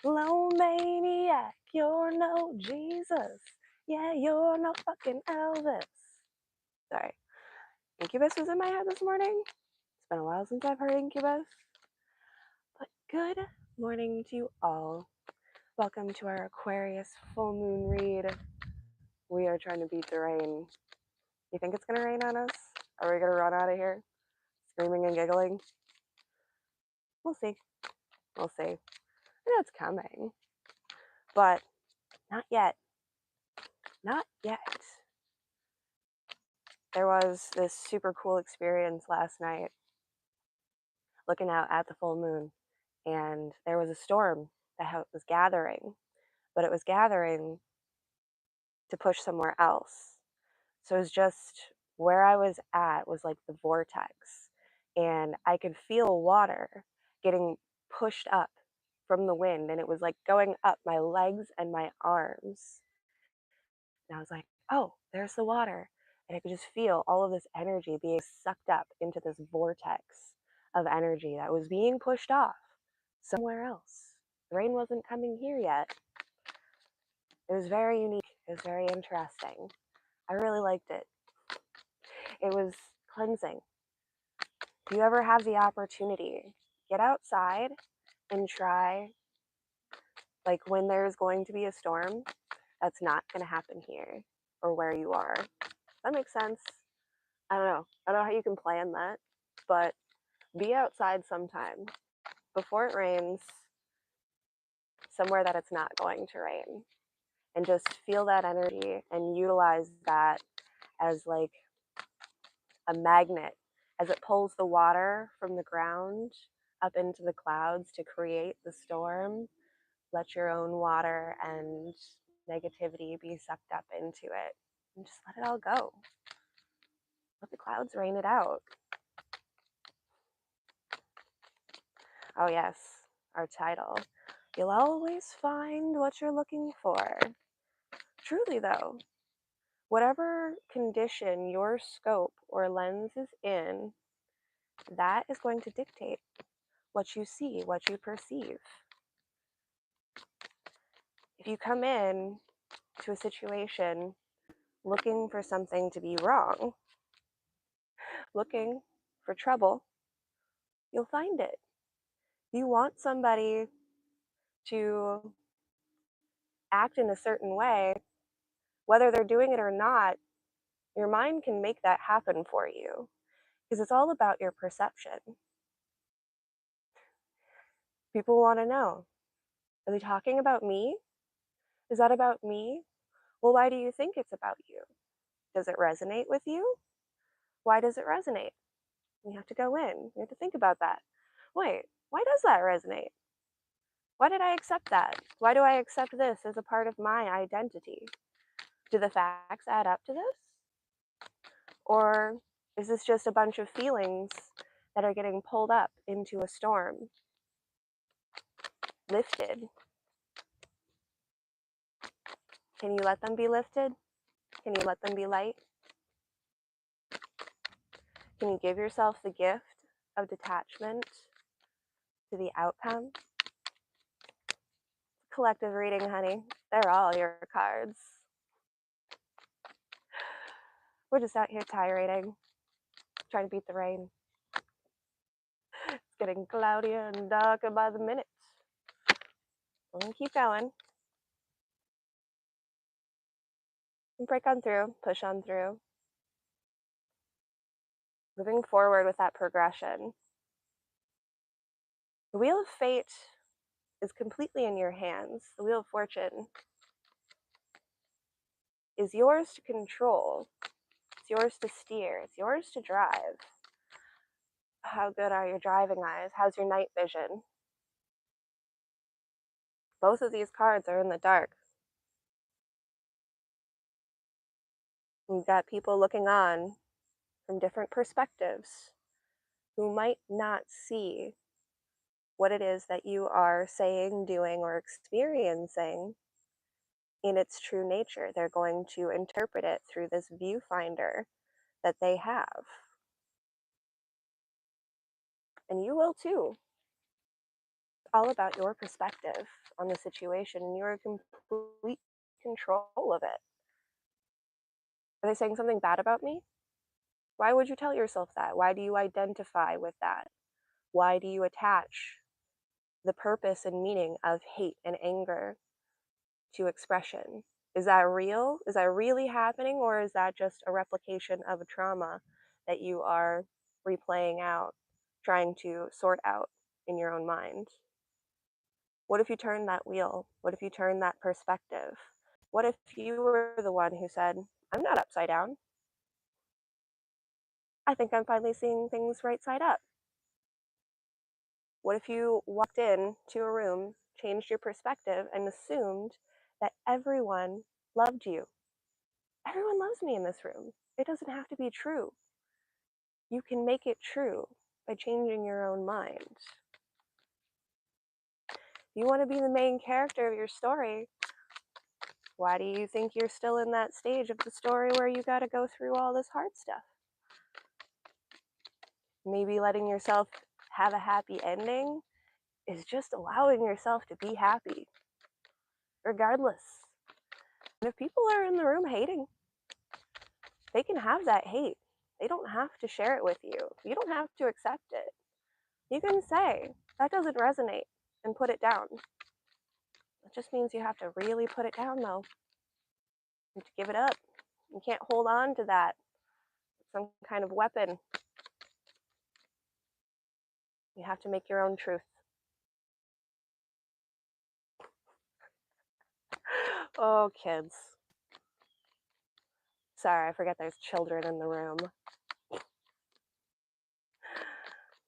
Megalomaniac, you're no Jesus. Yeah, you're no fucking Elvis. Sorry. Incubus was in my head this morning. It's been a while since I've heard Incubus. But good morning to you all. Welcome to our Aquarius Full Moon read. We are trying to beat the rain. You think it's going to rain on us? Are we going to run out of here screaming and giggling? We'll see. We'll see. I know it's coming. But not yet. Not yet. There was this super cool experience last night looking out at the full moon, and there was a storm that was gathering, but it was gathering to push somewhere else. So it was just where I was at was like the vortex, and I could feel water getting pushed up from the wind, and it was like going up my legs and my arms. And I was like, oh, there's the water. And I could just feel all of this energy being sucked up into this vortex of energy that was being pushed off somewhere else. The rain wasn't coming here yet. It was very unique. It was very interesting. I really liked it. It was cleansing. If you ever have the opportunity, get outside and try, like when there's going to be a storm, that's not going to happen here or where you are. That makes sense. I don't know how you can plan that, but be outside sometime before it rains, somewhere that it's not going to rain, and just feel that energy and utilize that as like a magnet as it pulls the water from the ground up into the clouds to create the storm. Let your own water and negativity be sucked up into it, and just let it all go. Let the clouds rain it out. Oh yes, our title. You'll always find what you're looking for. Truly though, whatever condition your scope or lens is in, that is going to dictate what you see, what you perceive. If you come in to a situation looking for something to be wrong, looking for trouble, you'll find it. You want somebody to act in a certain way, whether they're doing it or not, your mind can make that happen for you, because it's all about your perception. People want to know, are they talking about me? Is that about me? Well, why do you think it's about you? Does it resonate with you? Why does it resonate? You have to go in. You have to think about that. Wait, why does that resonate? Why did I accept that? Why do I accept this as a part of my identity? Do the facts add up to this? Or is this just a bunch of feelings that are getting pulled up into a storm? Lifted. Can you let them be lifted? Can you let them be light? Can you give yourself the gift of detachment to the outcome? Collective reading, honey. They're all your cards. We're just out here tirading, trying to beat the rain. It's getting cloudier and darker by the minute. We're gonna keep going. And break on through, push on through. Moving forward with that progression. The Wheel of Fate is completely in your hands. The Wheel of Fortune is yours to control. It's yours to steer. It's yours to drive. How good are your driving eyes? How's your night vision? Both of these cards are in the dark. You've got people looking on from different perspectives who might not see what it is that you are saying, doing, or experiencing in its true nature. They're going to interpret it through this viewfinder that they have. And you will too. all about your perspective on the situation, and you're in complete control of it. Are they saying something bad about me? Why would you tell yourself that? Why do you identify with that? Why do you attach the purpose and meaning of hate and anger to expression? Is that real? Is that really happening? Or is that just a replication of a trauma that you are replaying out, trying to sort out in your own mind? What if you turn that wheel? What if you turn that perspective? What if you were the one who said, I'm not upside down. I think I'm finally seeing things right side up. What if you walked in to a room, changed your perspective, and assumed that everyone loved you? Everyone loves me in this room. It doesn't have to be true. You can make it true by changing your own mind. If you want to be the main character of your story, why do you think you're still in that stage of the story where you got to go through all this hard stuff? Maybe letting yourself have a happy ending is just allowing yourself to be happy, regardless. And if people are in the room hating, they can have that hate. They don't have to share it with you. You don't have to accept it. You can say, that doesn't resonate, and put it down. It just means you have to really put it down, though. You have to give it up. You can't hold on to that. It's some kind of weapon. You have to make your own truth. Oh, kids. Sorry, I forget there's children in the room.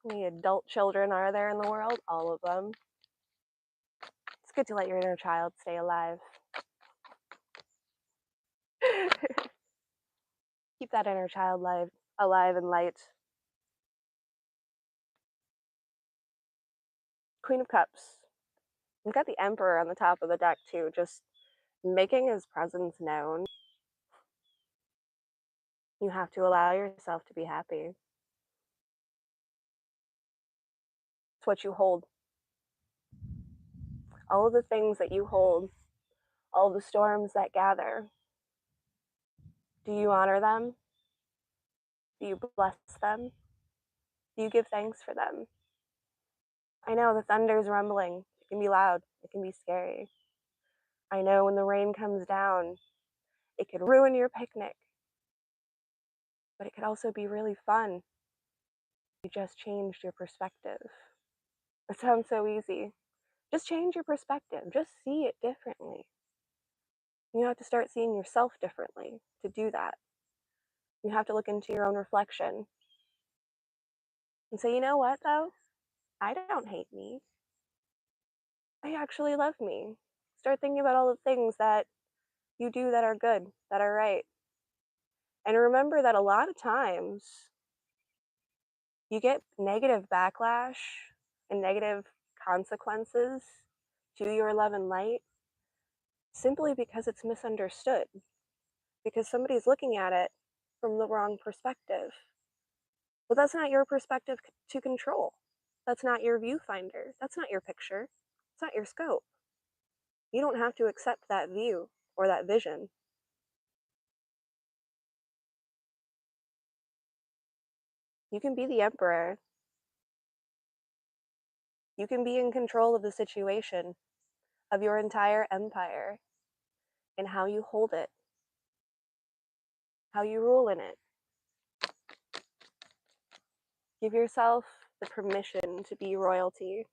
How many adult children are there in the world? All of them. It's good to let your inner child stay alive. Keep that inner child alive and light. Queen of Cups. We've got the Emperor on the top of the deck too, just making his presence known. You have to allow yourself to be happy. It's what you hold. All of the things that you hold, all the storms that gather, do you honor them? Do you bless them? Do you give thanks for them? I know the thunder's rumbling. It can be loud. It can be scary. I know when the rain comes down, it could ruin your picnic. But it could also be really fun. You just changed your perspective. It sounds so easy. Just change your perspective. Just see it differently. You have to start seeing yourself differently to do that. You have to look into your own reflection and say, you know what, though? I don't hate me. I actually love me. Start thinking about all the things that you do that are good, that are right. And remember that a lot of times you get negative backlash and negative consequences to your love and light simply because it's misunderstood, because somebody's looking at it from the wrong perspective. But that's not your perspective to control. That's not your viewfinder. That's not your picture. It's not your scope. You don't have to accept that view or that vision. You can be the emperor. You can be in control of the situation, of your entire empire, and how you hold it, how you rule in it. Give yourself the permission to be royalty,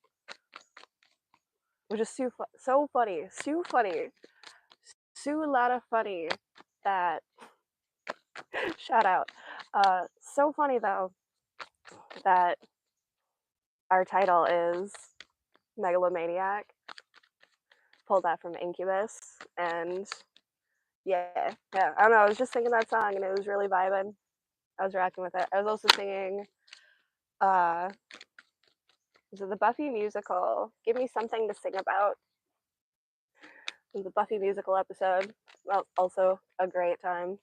which is so funny, so a lot of funny that, shout out. So funny though that our title is Megalomaniac. Pulled that from Incubus, and yeah. I don't know. I was just singing that song, and it was really vibing. I was rocking with it. I was also singing, is it the Buffy musical? Give Me Something to Sing About. The Buffy musical episode. Well, also a great time.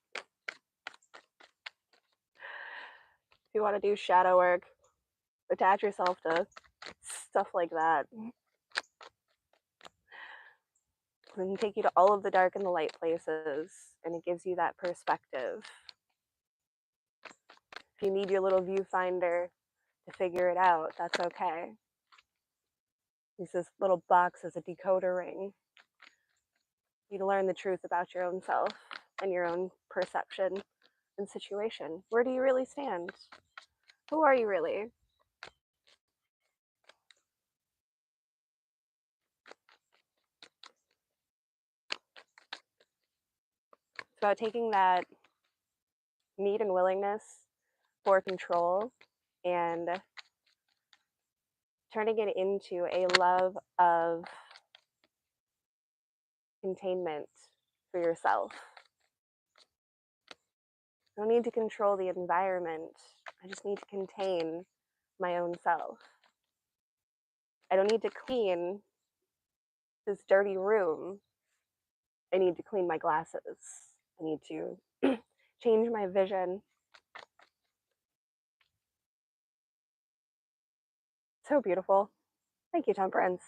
If you want to do shadow work, attach yourself to stuff like that. and take you to all of the dark and the light places, and it gives you that perspective. If you need your little viewfinder to figure it out, that's okay. Use this little box as a decoder ring. You to learn the truth about your own self and your own perception and situation. Where do you really stand? Who are you really? It's about taking that need and willingness for control and turning it into a love of containment for yourself. I don't need to control the environment. I just need to contain my own self. I don't need to clean this dirty room. I need to clean my glasses. I need to change my vision. So beautiful. Thank you, Temperance.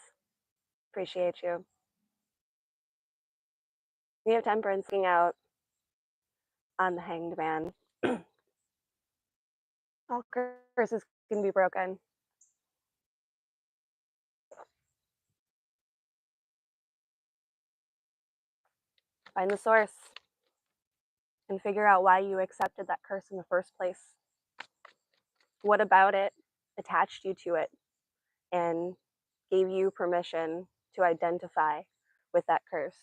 Appreciate you. We have Temperance looking out on the Hanged Man. All curses can be broken. Find the source and figure out why you accepted that curse in the first place. What about it attached you to it and gave you permission to identify with that curse?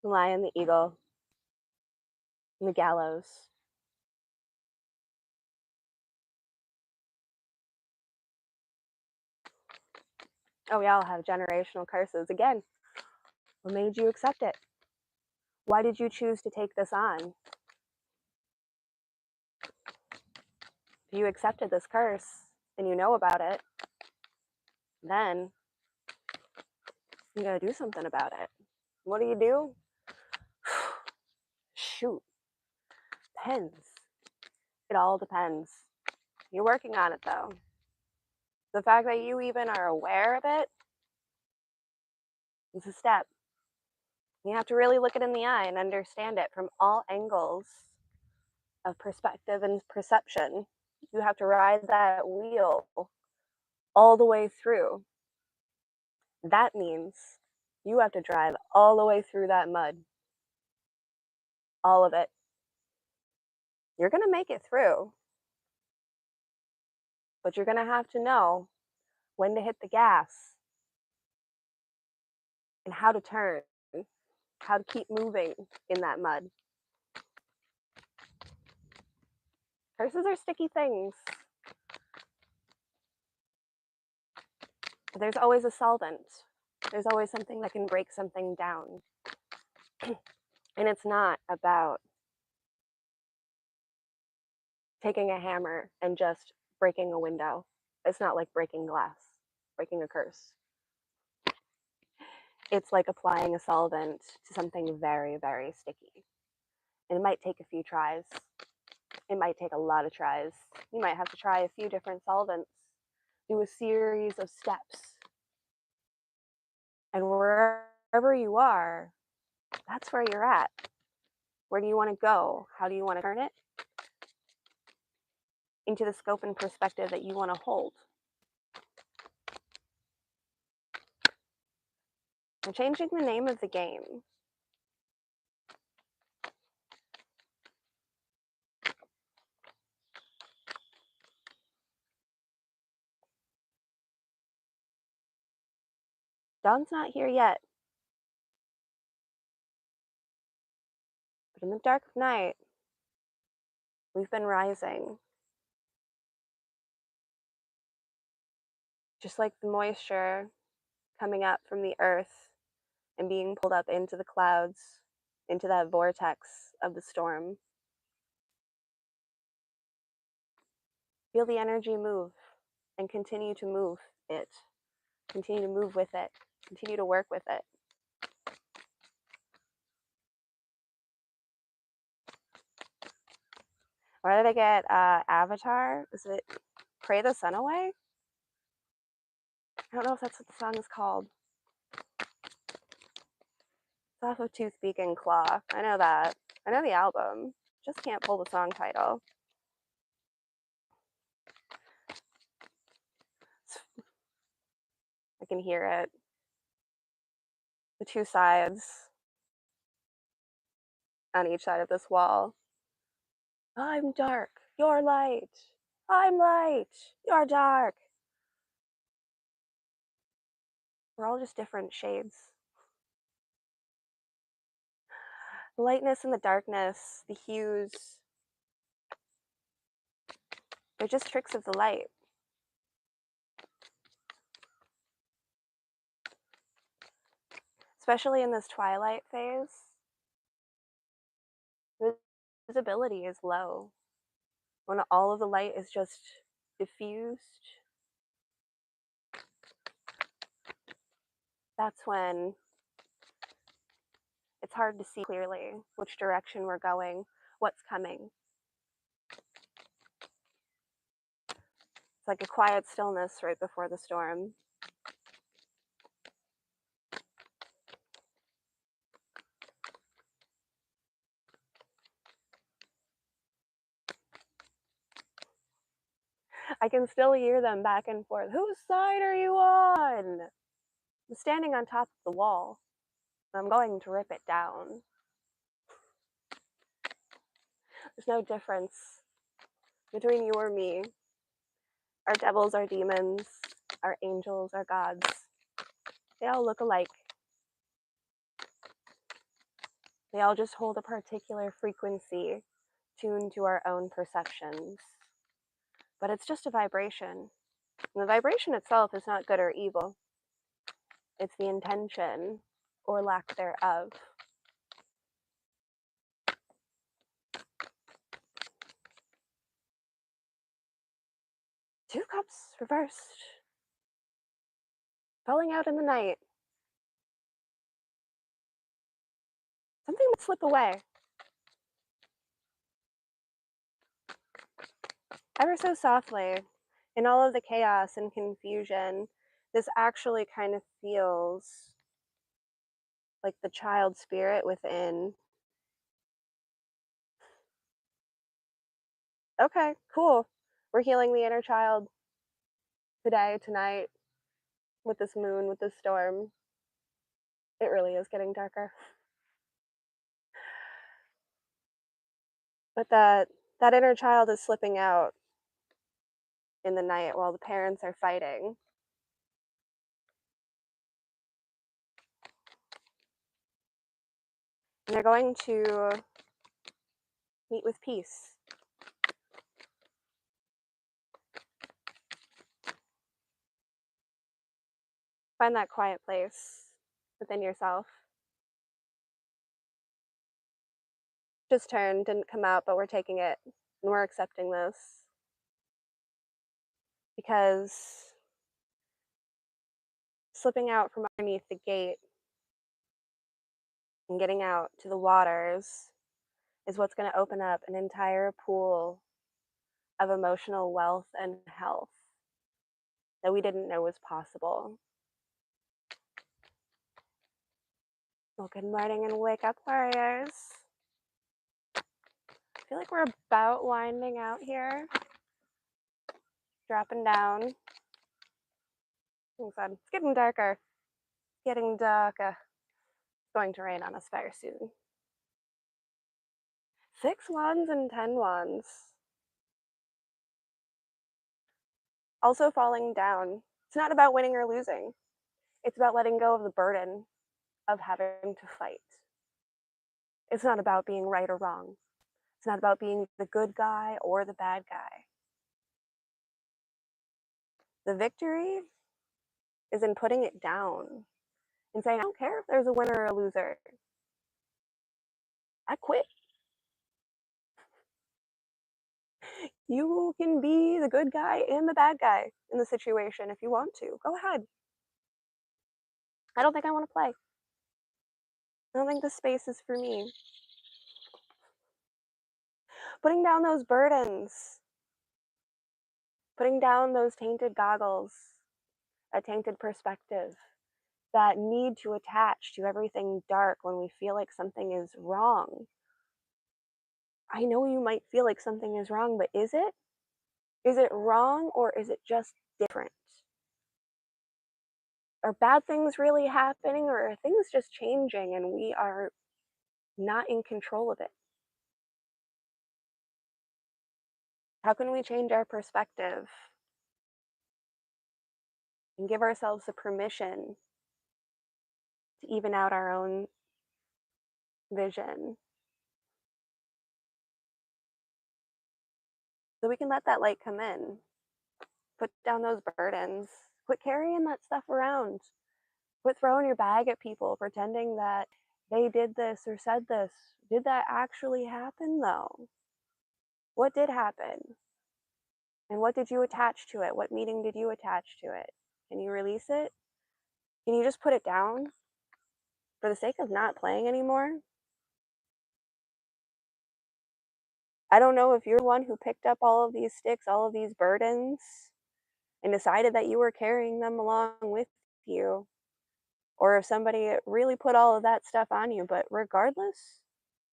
The lion, the eagle, and the gallows. Oh, we all have generational curses. Again, what made you accept it? Why did you choose to take this on? If you accepted this curse and you know about it, then you gotta do something about it. What do? Shoot, depends. It all depends. You're working on it though. The fact that you even are aware of it is a step. You have to really look it in the eye and understand it from all angles of perspective and perception. You have to ride that wheel all the way through. That means you have to drive all the way through that mud. All of it. You're going to make it through, but you're going to have to know when to hit the gas and how to turn, how to keep moving in that mud. Curses are sticky things. But there's always a solvent. There's always something that can break something down. And it's not about taking a hammer and just breaking a window. It's not like breaking glass, breaking a curse. It's like applying a solvent to something very, very sticky. And it might take a few tries. It might take a lot of tries. You might have to try a few different solvents, do a series of steps. And wherever you are, that's where you're at. Where do you want to go? How do you want to turn it into the scope and perspective that you want to hold? I'm changing the name of the game. Dawn's not here yet. But in the dark of night, we've been rising. Just like the moisture coming up from the earth and being pulled up into the clouds, into that vortex of the storm. Feel the energy move and continue to move it. Continue to move with it. Continue to work with it. Where did I get Avatar? Is it Pray the Sun Away? I don't know if that's what the song is called. It's off of Toothpick and Claw. I know that. I know the album. Just can't pull the song title. I can hear it. The two sides on each side of this wall. I'm dark, you're light. I'm light, you're dark. We're all just different shades. The lightness and the darkness, the hues, they're just tricks of the light. Especially in this twilight phase, visibility is low. When all of the light is just diffused, that's when it's hard to see clearly which direction we're going, what's coming. It's like a quiet stillness right before the storm. I can still hear them back and forth. Whose side are you on? I'm standing on top of the wall. I'm going to rip it down. There's no difference between you or me. Our devils, our demons, our angels, our gods. They all look alike. They all just hold a particular frequency tuned to our own perceptions. But it's just a vibration. And the vibration itself is not good or evil. It's the intention or lack thereof. Two cups reversed. Falling out in the night. Something would slip away. Ever so softly, in all of the chaos and confusion, this actually kind of feels like the child spirit within. Okay, cool. We're healing the inner child today, tonight, with this moon, with this storm. It really is getting darker. But that inner child is slipping out in the night while the parents are fighting. And they're going to meet with peace. Find that quiet place within yourself. Just turned, didn't come out, but we're taking it and we're accepting this. Because slipping out from underneath the gate and getting out to the waters is what's going to open up an entire pool of emotional wealth and health that we didn't know was possible. Well, good morning and wake up, warriors. I feel like we're about winding out here. Dropping down. It's getting darker. Getting darker. It's going to rain on us very soon. 6 wands and 10 wands. Also falling down. It's not about winning or losing. It's about letting go of the burden of having to fight. It's not about being right or wrong. It's not about being the good guy or the bad guy. The victory is in putting it down and saying, I don't care if there's a winner or a loser. I quit. You can be the good guy and the bad guy in the situation if you want to. Go ahead. I don't think I want to play. I don't think this space is for me. Putting down those burdens, putting down those tainted goggles, that tainted perspective, that need to attach to everything dark when we feel like something is wrong. I know you might feel like something is wrong, but is it? Is it wrong or is it just different? Are bad things really happening or are things just changing and we are not in control of it? How can we change our perspective and give ourselves the permission to even out our own vision so we can let that light come in? Put down those burdens. Quit carrying that stuff around. Quit throwing your bag at people, pretending that they did this or said this. Did that actually happen, though? What did happen? And what did you attach to it? What meaning did you attach to it? Can you release it? Can you just put it down for the sake of not playing anymore? I don't know if you're the one who picked up all of these sticks, all of these burdens, and decided that you were carrying them along with you, or if somebody really put all of that stuff on you, but regardless,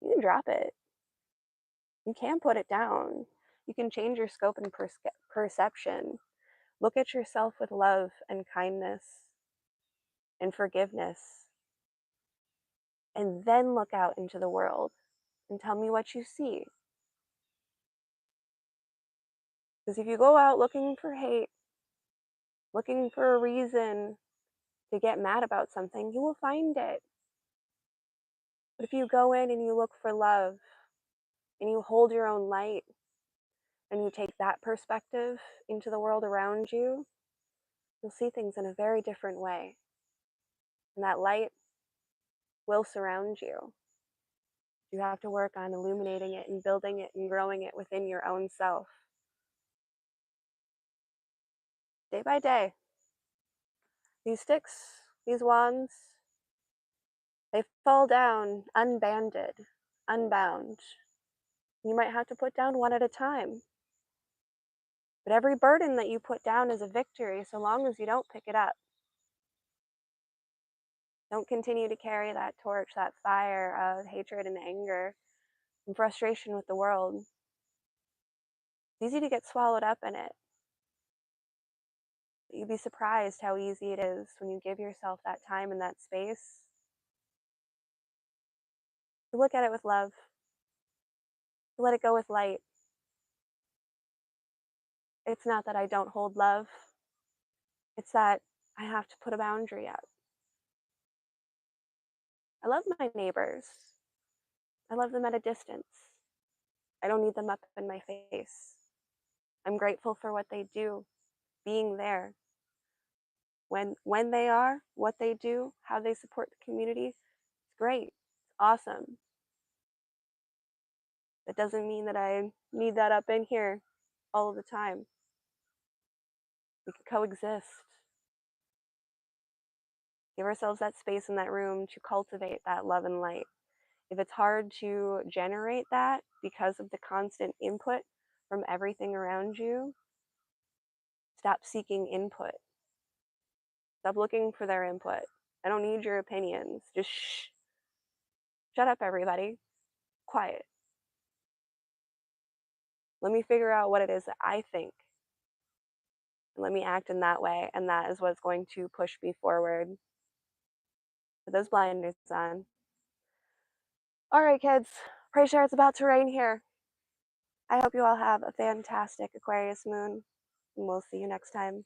you can drop it. You can put it down. You can change your scope and perception. Look at yourself with love and kindness and forgiveness, and then look out into the world and tell me what you see. Because if you go out looking for hate, looking for a reason to get mad about something, you will find it. But if you go in and you look for love and you hold your own light and you take that perspective into the world around you, you'll see things in a very different way. And that light will surround you. You have to work on illuminating it and building it and growing it within your own self. Day by day, these sticks, these wands, they fall down unbanded, unbound. You might have to put down one at a time. But every burden that you put down is a victory so long as you don't pick it up. Don't continue to carry that torch, that fire of hatred and anger and frustration with the world. It's easy to get swallowed up in it. But you'd be surprised how easy it is when you give yourself that time and that space to look at it with love, to let it go with light. It's not that I don't hold love, it's that I have to put a boundary up. I love my neighbors. I love them at a distance. I don't need them up in my face. I'm grateful for what they do, being there. When they are, what they do, how they support the community, it's great. It's awesome. That doesn't mean that I need that up in here all of the time. We can coexist. Give ourselves that space in that room to cultivate that love and light. If it's hard to generate that because of the constant input from everything around you, stop seeking input. Stop looking for their input. I don't need your opinions. Just shh. Shut up, everybody. Quiet. Let me figure out what it is that I think. And let me act in that way. And that is what's going to push me forward. Put those blinders on. All right, kids. Pretty sure it's about to rain here. I hope you all have a fantastic Aquarius moon. And we'll see you next time.